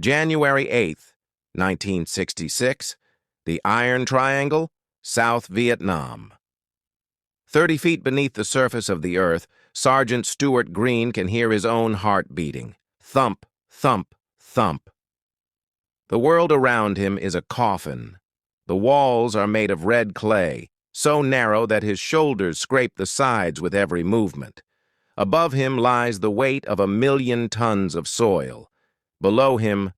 January 8th, 1966, the Iron Triangle, South Vietnam. 30 feet beneath the surface of the earth, Sergeant Stuart Green can hear his own heart beating. Thump, thump, thump. The world around him is a coffin. The walls are made of red clay, so narrow that his shoulders scrape the sides with every movement. Above him lies the weight of 1,000,000 tons of soil. Below him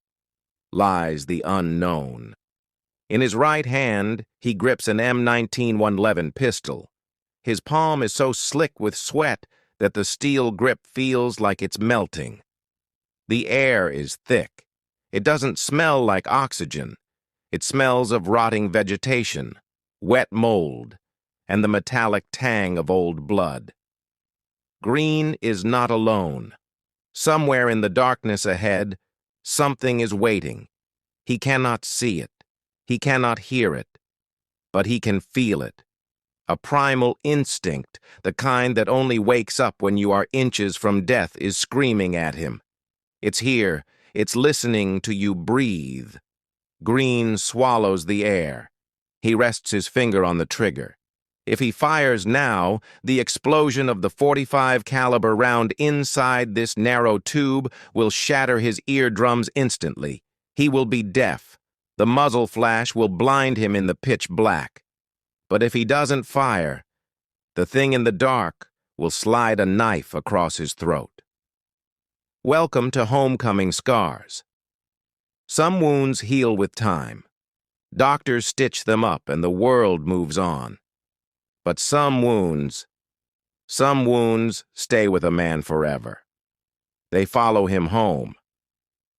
lies the unknown. In his right hand, he grips an M19 111 pistol. His palm is so slick with sweat that the steel grip feels like it's melting. The air is thick. It doesn't smell like oxygen. It smells of rotting vegetation, wet mold, and the metallic tang of old blood. Green is not alone. Somewhere in the darkness ahead, something is waiting. He cannot see it. He cannot hear it. But he can feel it. A primal instinct, the kind that only wakes up when you are inches from death, is screaming at him. It's here. It's listening to you breathe. Green swallows the air. He rests his finger on the trigger. If he fires now, the explosion of the .45 caliber round inside this narrow tube will shatter his eardrums instantly. He will be deaf. The muzzle flash will blind him in the pitch black. But if he doesn't fire, the thing in the dark will slide a knife across his throat. Welcome to homecoming scars. Some wounds heal with time. Doctors stitch them up and the world moves on. But some wounds stay with a man forever. They follow him home.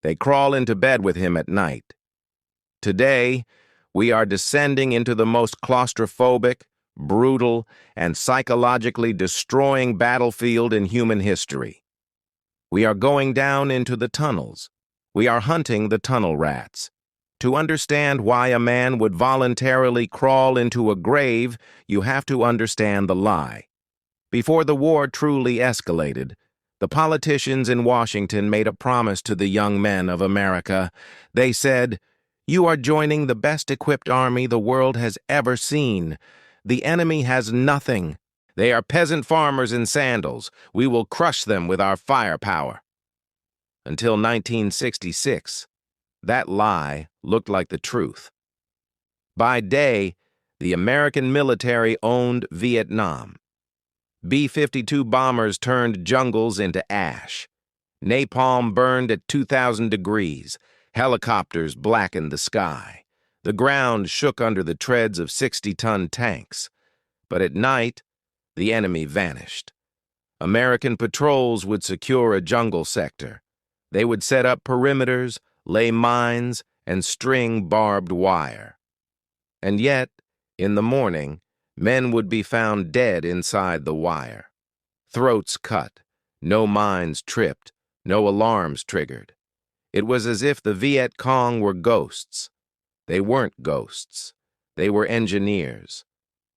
They crawl into bed with him at night. Today, we are descending into the most claustrophobic, brutal, and psychologically destroying battlefield in human history. We are going down into the tunnels. We are hunting the tunnel rats. To understand why a man would voluntarily crawl into a grave, you have to understand the lie. Before the war truly escalated, the politicians in Washington made a promise to the young men of America. They said, "You are joining the best-equipped army the world has ever seen. The enemy has nothing. They are peasant farmers in sandals. We will crush them with our firepower." Until 1966, that lie looked like the truth. By day, the American military owned Vietnam. B-52 bombers turned jungles into ash. Napalm burned at 2,000 degrees. Helicopters blackened the sky. The ground shook under the treads of 60-ton tanks. But at night, the enemy vanished. American patrols would secure a jungle sector. They would set up perimeters, lay mines, and string barbed wire. And yet, in the morning, men would be found dead inside the wire. Throats cut, no mines tripped, no alarms triggered. It was as if the Viet Cong were ghosts. They weren't ghosts. They were engineers.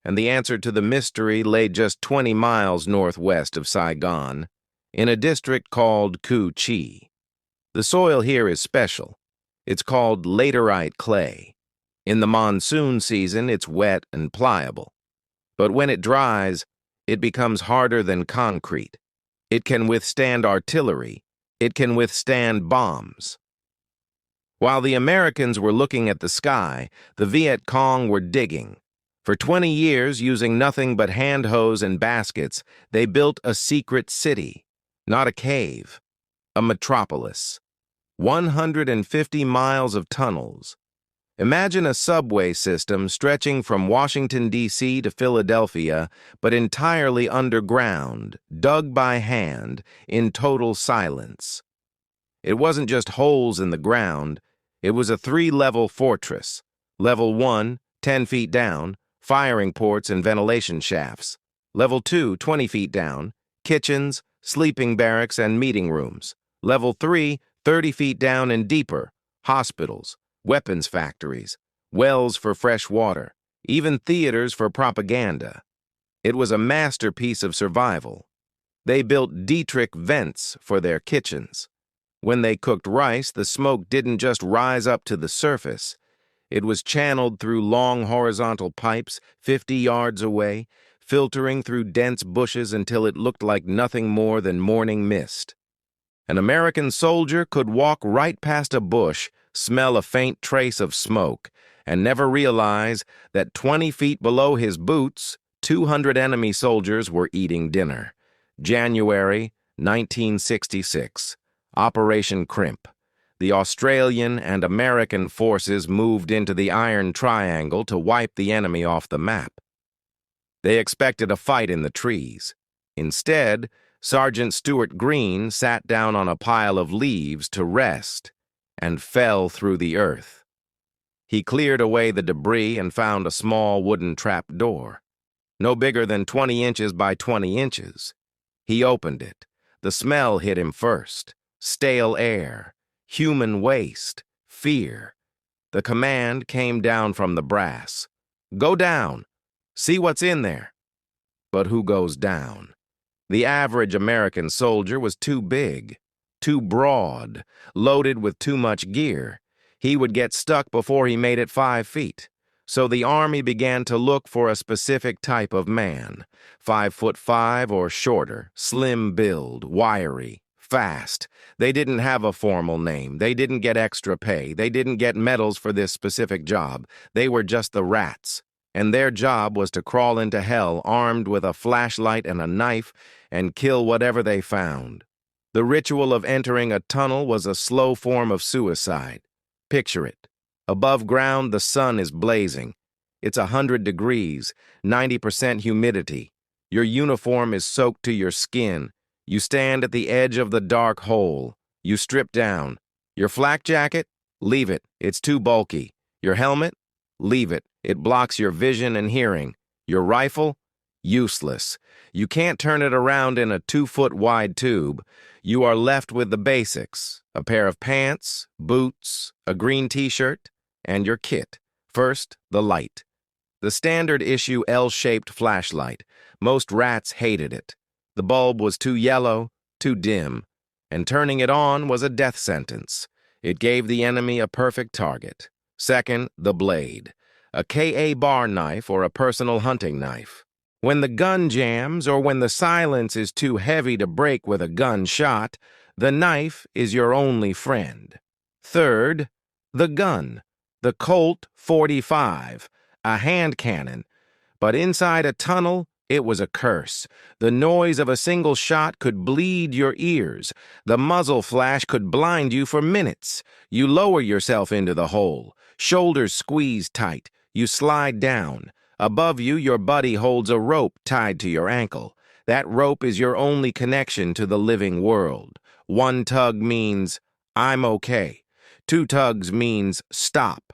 And the answer to the mystery lay just 20 miles northwest of Saigon, in a district called Cu Chi. The soil here is special. It's called laterite clay. In the monsoon season, it's wet and pliable. But when it dries, it becomes harder than concrete. It can withstand artillery. It can withstand bombs. While the Americans were looking at the sky, the Viet Cong were digging. For 20 years, using nothing but hand hose and baskets, they built a secret city, not a cave, a metropolis. 150 miles of tunnels. Imagine a subway system stretching from Washington, D.C. to Philadelphia, but entirely underground, dug by hand, in total silence. It wasn't just holes in the ground. It was a 3-level fortress. Level 1, 10 feet down, firing ports and ventilation shafts. Level 2, 20 feet down, kitchens, sleeping barracks, and meeting rooms. Level 3, 30 feet down and deeper, hospitals, weapons factories, wells for fresh water, even theaters for propaganda. It was a masterpiece of survival. They built Dietrich vents for their kitchens. When they cooked rice, the smoke didn't just rise up to the surface. It was channeled through long horizontal pipes 50 yards away, filtering through dense bushes until it looked like nothing more than morning mist. An American soldier could walk right past a bush, smell a faint trace of smoke, and never realize that 20 feet below his boots, 200 enemy soldiers were eating dinner. January 1966. Operation Crimp. The Australian and American forces moved into the Iron Triangle to wipe the enemy off the map. They expected a fight in the trees. Instead, Sergeant Stuart Green sat down on a pile of leaves to rest and fell through the earth. He cleared away the debris and found a small wooden trap door, no bigger than 20 inches by 20 inches. He opened it. The smell hit him first. Stale air, human waste, fear. The command came down from the brass. Go down. See what's in there. But who goes down? The average American soldier was too big, too broad, loaded with too much gear. He would get stuck before he made it 5 feet. So the Army began to look for a specific type of man, 5'5" or shorter, slim build, wiry, fast. They didn't have a formal name. They didn't get extra pay. They didn't get medals for this specific job. They were just the rats. And their job was to crawl into hell armed with a flashlight and a knife and kill whatever they found. The ritual of entering a tunnel was a slow form of suicide. Picture it. Above ground, the sun is blazing. It's 100 degrees, 90% humidity. Your uniform is soaked to your skin. You stand at the edge of the dark hole. You strip down. Your flak jacket? Leave it. It's too bulky. Your helmet? Leave it. It blocks your vision and hearing. Your rifle? Useless. You can't turn it around in a 2-foot wide tube. You are left with the basics: a pair of pants, boots, a green t-shirt, and your kit. First, the light. The standard issue L-shaped flashlight. Most rats hated it. The bulb was too yellow, too dim, and turning it on was a death sentence. It gave the enemy a perfect target. Second, the blade. A Ka bar knife or a personal hunting knife. When the gun jams or when the silence is too heavy to break with a gunshot, the knife is your only friend. Third, the gun. The Colt 45, a hand cannon. But inside a tunnel, it was a curse. The noise of a single shot could bleed your ears. The muzzle flash could blind you for minutes. You lower yourself into the hole. Shoulders squeezed tight. You slide down. Above you, your buddy holds a rope tied to your ankle. That rope is your only connection to the living world. One tug means, I'm okay. 2 tugs means, stop.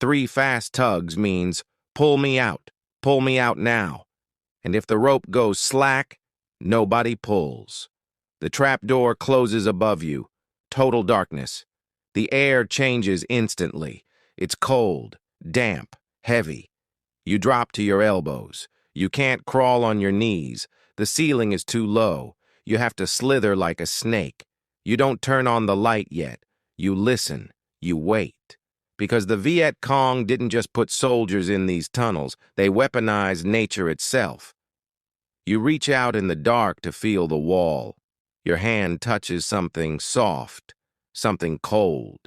3 fast tugs means, pull me out now. And if the rope goes slack, nobody pulls. The trapdoor closes above you. Total darkness. The air changes instantly. It's cold, damp, heavy. You drop to your elbows. You can't crawl on your knees. The ceiling is too low. You have to slither like a snake. You don't turn on the light yet. You listen. You wait. Because the Viet Cong didn't just put soldiers in these tunnels. They weaponized nature itself. You reach out in the dark to feel the wall. Your hand touches something soft, something cold.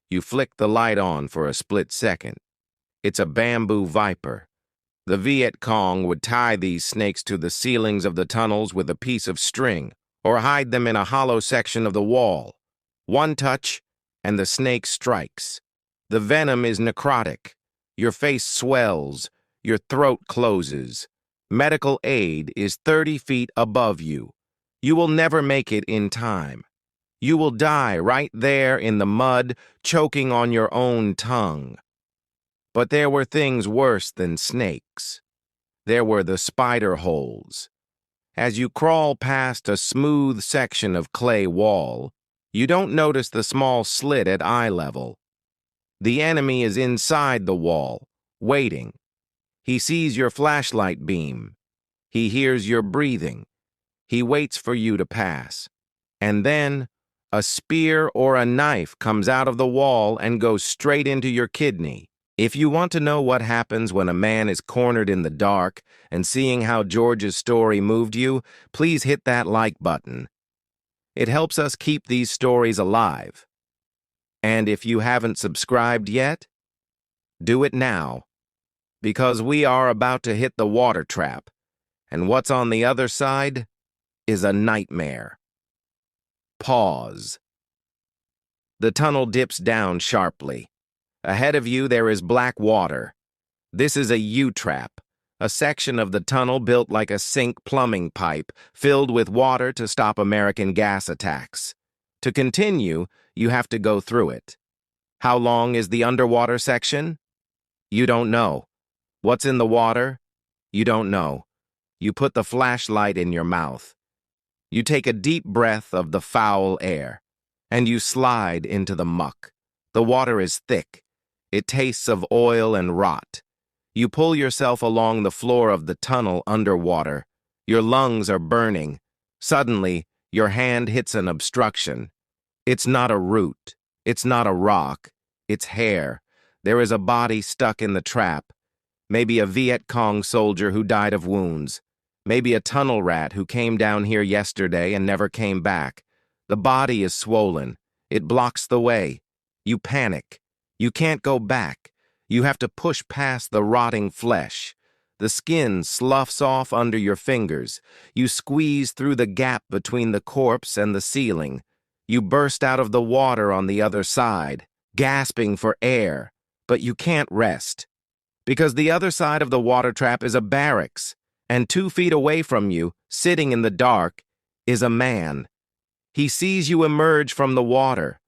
You flick the light on for a split second. It's a bamboo viper. The Viet Cong would tie these snakes to the ceilings of the tunnels with a piece of string, or hide them in a hollow section of the wall. One touch, and the snake strikes. The venom is necrotic. Your face swells. Your throat closes. Medical aid is 30 feet above you. You will never make it in time. You will die right there in the mud, choking on your own tongue. But there were things worse than snakes. There were the spider holes. As you crawl past a smooth section of clay wall, you don't notice the small slit at eye level. The enemy is inside the wall, waiting. He sees your flashlight beam. He hears your breathing. He waits for you to pass. And then, A spear or a knife comes out of the wall and goes straight into your kidney. If you want to know what happens when a man is cornered in the dark and seeing how George's story moved you, please hit that like button. It helps us keep these stories alive. And if you haven't subscribed yet, do it now, because we are about to hit the water trap, and what's on the other side is a nightmare. Pause. The tunnel dips down sharply. Ahead of you there is black water. This is a U-trap, a section of the tunnel built like a sink plumbing pipe, filled with water to stop American gas attacks. To continue, you have to go through it. How long is the underwater section? You don't know. What's in the water? You don't know. You put the flashlight in your mouth. You take a deep breath of the foul air, and you slide into the muck. The water is thick. It tastes of oil and rot. You pull yourself along the floor of the tunnel underwater. Your lungs are burning. Suddenly, your hand hits an obstruction. It's not a root. It's not a rock. It's hair. There is a body stuck in the trap. Maybe a Viet Cong soldier who died of wounds. Maybe a tunnel rat who came down here yesterday and never came back. The body is swollen. It blocks the way. You panic. You can't go back. You have to push past the rotting flesh. The skin sloughs off under your fingers. You squeeze through the gap between the corpse and the ceiling. You burst out of the water on the other side, gasping for air, but you can't rest. Because the other side of the water trap is a barracks, and 2 feet away from you, sitting in the dark, is a man. He sees you emerge from the water.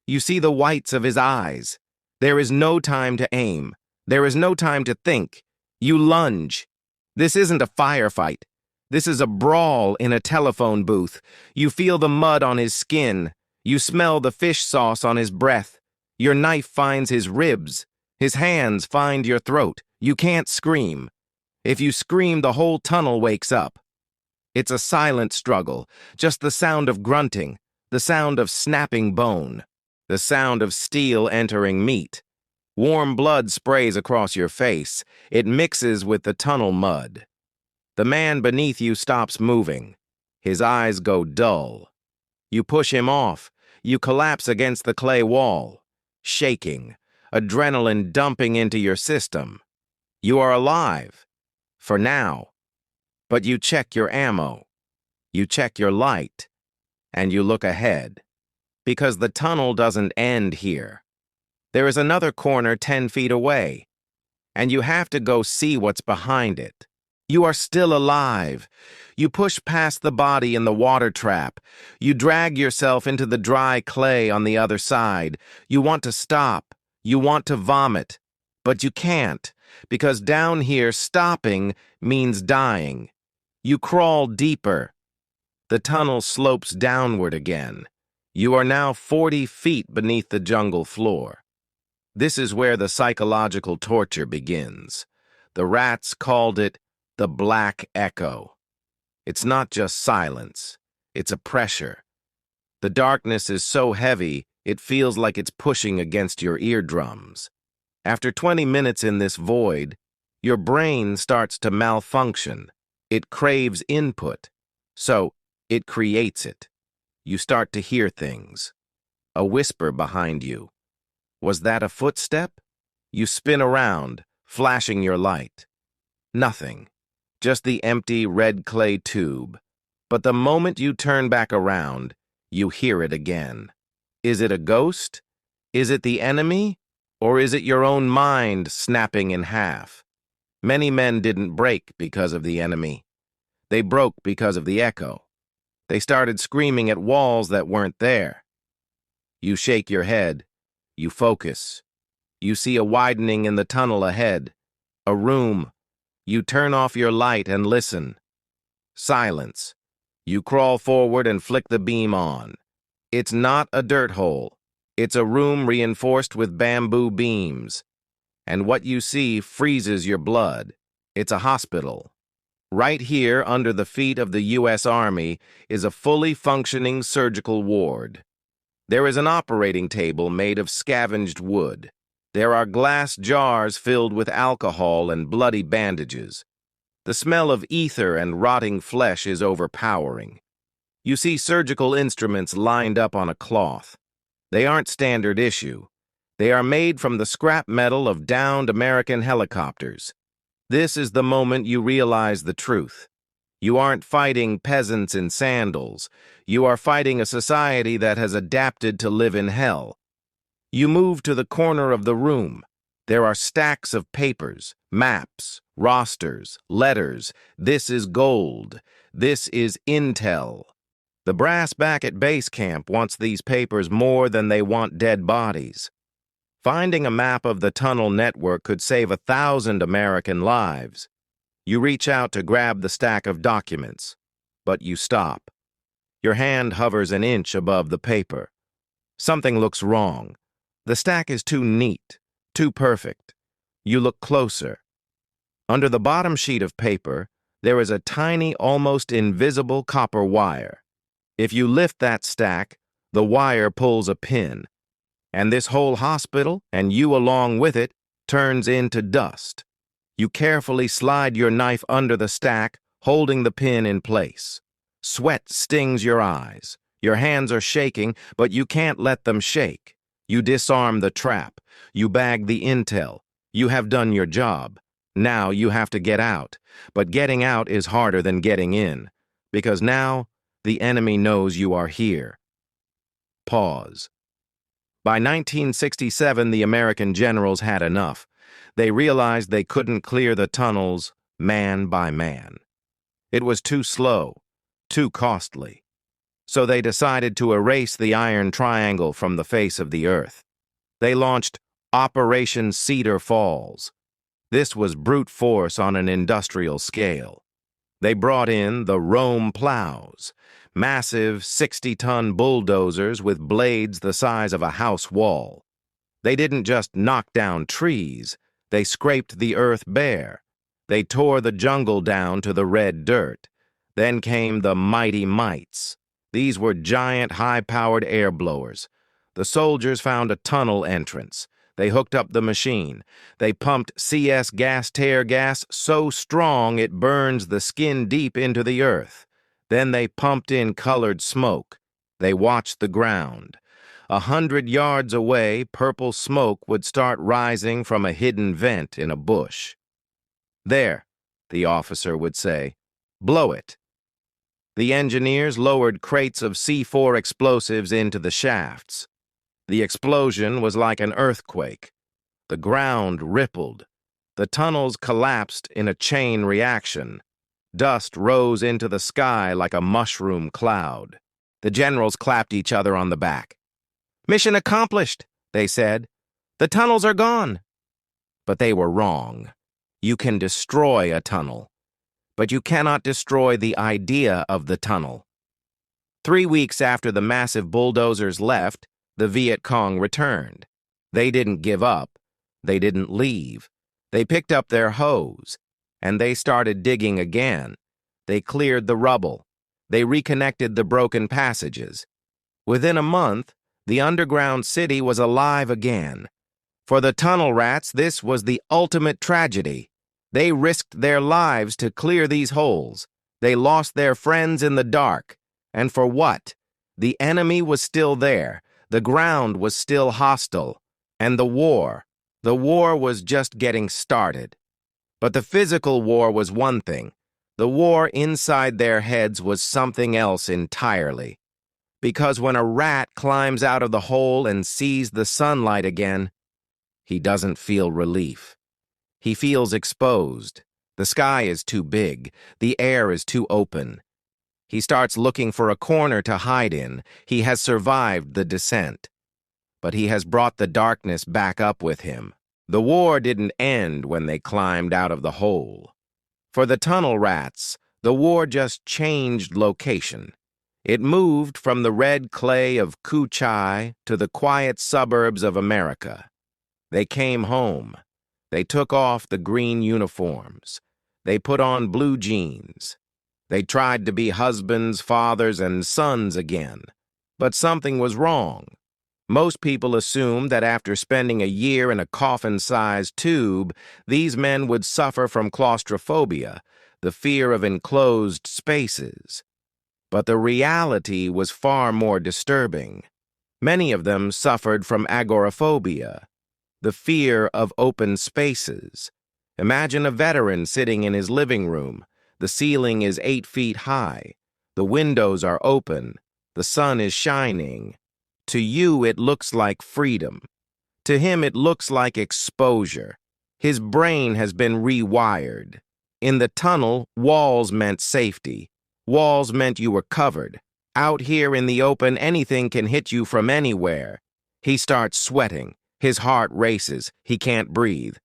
You see the whites of his eyes. There is no time to aim. There is no time to think. You lunge. This isn't a firefight. This is a brawl in a telephone booth. You feel the mud on his skin. You smell the fish sauce on his breath. Your knife finds his ribs. His hands find your throat. You can't scream. If you scream, the whole tunnel wakes up. It's a silent struggle, just the sound of grunting, the sound of snapping bone, the sound of steel entering meat. Warm blood sprays across your face. It mixes with the tunnel mud. The man beneath you stops moving. His eyes go dull. You push him off. You collapse against the clay wall, shaking, adrenaline dumping into your system. You are alive. For now. But you check your ammo. You check your light. And you look ahead. Because the tunnel doesn't end here. There is another corner 10 feet away. And you have to go see what's behind it. You are still alive. You push past the body in the water trap. You drag yourself into the dry clay on the other side. You want to stop. You want to vomit. But you can't, because down here stopping means dying. You crawl deeper. The tunnel slopes downward again. You are now 40 feet beneath the jungle floor. This is where the psychological torture begins. The rats called it the Black Echo. It's not just silence. It's a pressure. The darkness is so heavy, it feels like it's pushing against your eardrums. After 20 minutes in this void, your brain starts to malfunction. It craves input, so it creates it. You start to hear things. A whisper behind you. Was that a footstep? You spin around, flashing your light. Nothing. Just the empty red clay tube. But the moment you turn back around, you hear it again. Is it a ghost? Is it the enemy? Or is it your own mind snapping in half? Many men didn't break because of the enemy. They broke because of the echo. They started screaming at walls that weren't there. You shake your head. You focus. You see a widening in the tunnel ahead. A room. You turn off your light and listen. Silence. You crawl forward and flick the beam on. It's not a dirt hole. It's a room reinforced with bamboo beams. And what you see freezes your blood. It's a hospital. Right here, under the feet of the U.S. Army, is a fully functioning surgical ward. There is an operating table made of scavenged wood. There are glass jars filled with alcohol and bloody bandages. The smell of ether and rotting flesh is overpowering. You see surgical instruments lined up on a cloth. They aren't standard issue. They are made from the scrap metal of downed American helicopters. This is the moment you realize the truth. You aren't fighting peasants in sandals. You are fighting a society that has adapted to live in hell. You move to the corner of the room. There are stacks of papers, maps, rosters, letters. This is gold. This is intel. The brass back at base camp wants these papers more than they want dead bodies. Finding a map of the tunnel network could save 1,000 American lives. You reach out to grab the stack of documents, but you stop. Your hand hovers an inch above the paper. Something looks wrong. The stack is too neat, too perfect. You look closer. Under the bottom sheet of paper, there is a tiny, almost invisible copper wire. If you lift that stack, the wire pulls a pin, and this whole hospital, and you along with it, turns into dust. You carefully slide your knife under the stack, holding the pin in place. Sweat stings your eyes. Your hands are shaking, but you can't let them shake. You disarm the trap. You bag the intel. You have done your job. Now you have to get out. But getting out is harder than getting in, because now the enemy knows you are here. Pause. By 1967, the American generals had enough. They realized they couldn't clear the tunnels man by man. It was too slow, too costly. So they decided to erase the Iron Triangle from the face of the earth. They launched Operation Cedar Falls. This was brute force on an industrial scale. They brought in the Rome plows, massive 60-ton bulldozers with blades the size of a house wall. They didn't just knock down trees, they scraped the earth bare. They tore the jungle down to the red dirt. Then came the mighty mites. These were giant, high-powered air blowers. The soldiers found a tunnel entrance. They hooked up the machine. They pumped CS gas tear gas so strong it burns the skin deep into the earth. Then they pumped in colored smoke. They watched the ground. 100 yards away, purple smoke would start rising from a hidden vent in a bush. "There," the officer would say, "blow it." The engineers lowered crates of C4 explosives into the shafts. The explosion was like an earthquake. The ground rippled. The tunnels collapsed in a chain reaction. Dust rose into the sky like a mushroom cloud. The generals clapped each other on the back. "Mission accomplished," they said. "The tunnels are gone." But they were wrong. You can destroy a tunnel, but you cannot destroy the idea of the tunnel. 3 weeks after the massive bulldozers left, the Viet Cong returned. They didn't give up. They didn't leave. They picked up their hoes, and they started digging again. They cleared the rubble. They reconnected the broken passages. Within a month, the underground city was alive again. For the tunnel rats, this was the ultimate tragedy. They risked their lives to clear these holes. They lost their friends in the dark. And for what? The enemy was still there. The ground was still hostile. And the war was just getting started. But the physical war was one thing. The war inside their heads was something else entirely. Because when a rat climbs out of the hole and sees the sunlight again, he doesn't feel relief. He feels exposed. The sky is too big. The air is too open. He starts looking for a corner to hide in. He has survived the descent. But he has brought the darkness back up with him. The war didn't end when they climbed out of the hole. For the tunnel rats, the war just changed location. It moved from the red clay of Ku Chai to the quiet suburbs of America. They came home. They took off the green uniforms. They put on blue jeans. They tried to be husbands, fathers, and sons again. But something was wrong. Most people assume that after spending a year in a coffin-sized tube, these men would suffer from claustrophobia, the fear of enclosed spaces. But the reality was far more disturbing. Many of them suffered from agoraphobia, the fear of open spaces. Imagine a veteran sitting in his living room. The ceiling is 8 feet high. The windows are open. The sun is shining. To you, it looks like freedom. To him, it looks like exposure. His brain has been rewired. In the tunnel, walls meant safety. Walls meant you were covered. Out here in the open, anything can hit you from anywhere. He starts sweating. His heart races. He can't breathe.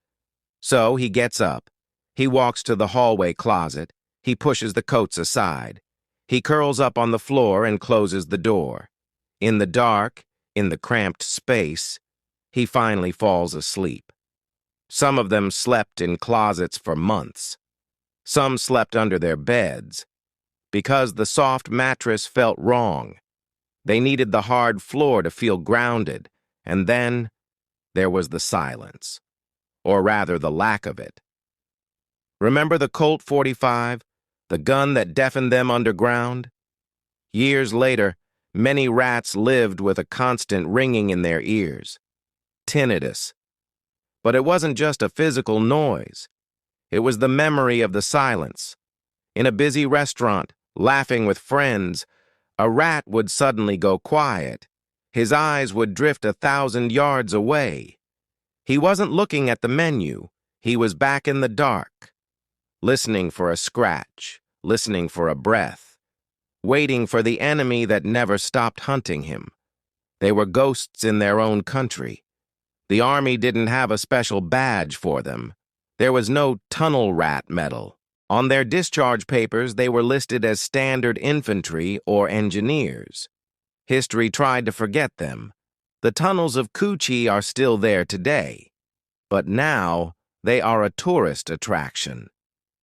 So he gets up. He walks to the hallway closet. He pushes the coats aside. He curls up on the floor and closes the door. In the dark, in the cramped space, he finally falls asleep. Some of them slept in closets for months. Some slept under their beds. Because the soft mattress felt wrong. They needed the hard floor to feel grounded. And then there was the silence. Or rather, the lack of it. Remember the Colt 45, the gun that deafened them underground? Years later, many rats lived with a constant ringing in their ears. Tinnitus. But it wasn't just a physical noise. It was the memory of the silence. In a busy restaurant, laughing with friends, a rat would suddenly go quiet. His eyes would drift 1,000 yards away. He wasn't looking at the menu. He was back in the dark, listening for a scratch, listening for a breath, waiting for the enemy that never stopped hunting him. They were ghosts in their own country. The army didn't have a special badge for them. There was no tunnel rat medal. On their discharge papers, they were listed as standard infantry or engineers. History tried to forget them. The tunnels of Coochie are still there today. But now, they are a tourist attraction.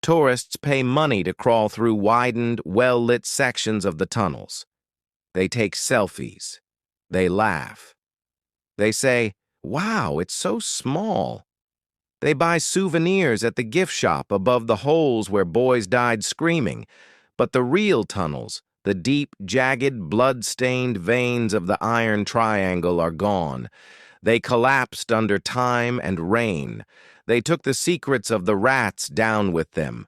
Tourists pay money to crawl through widened, well-lit sections of the tunnels. They take selfies. They laugh. They say, "Wow, it's so small." They buy souvenirs at the gift shop above the holes where boys died screaming. But the real tunnels, the deep, jagged, blood-stained veins of the Iron Triangle are gone. They collapsed under time and rain. They took the secrets of the rats down with them.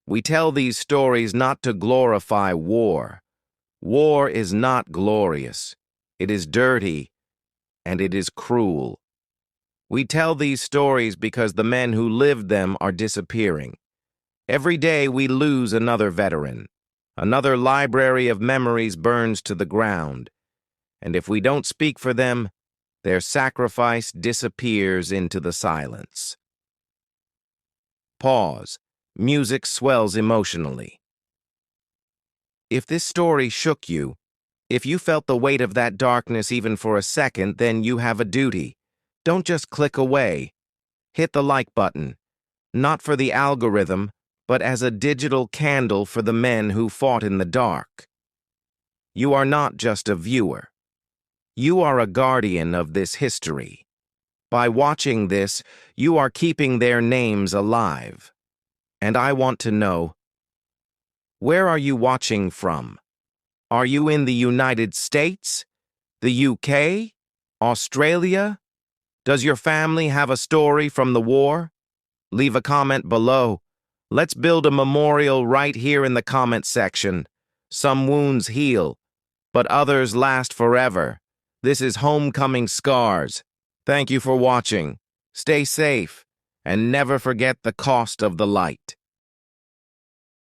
We tell these stories not to glorify war. War is not glorious. It is dirty, and it is cruel. We tell these stories because the men who lived them are disappearing. Every day we lose another veteran. Another library of memories burns to the ground. And if we don't speak for them, their sacrifice disappears into the silence. Pause. Music swells emotionally. If this story shook you, if you felt the weight of that darkness even for a second, then you have a duty. Don't just click away. Hit the like button, not for the algorithm, but as a digital candle for the men who fought in the dark. You are not just a viewer. You are a guardian of this history. By watching this, you are keeping their names alive. And I want to know, where are you watching from? Are you in the United States? The UK? Australia? Does your family have a story from the war? Leave a comment below. Let's build a memorial right here in the comment section. Some wounds heal, but others last forever. This is Homecoming Scars. Thank you for watching. Stay safe, and never forget the cost of the light.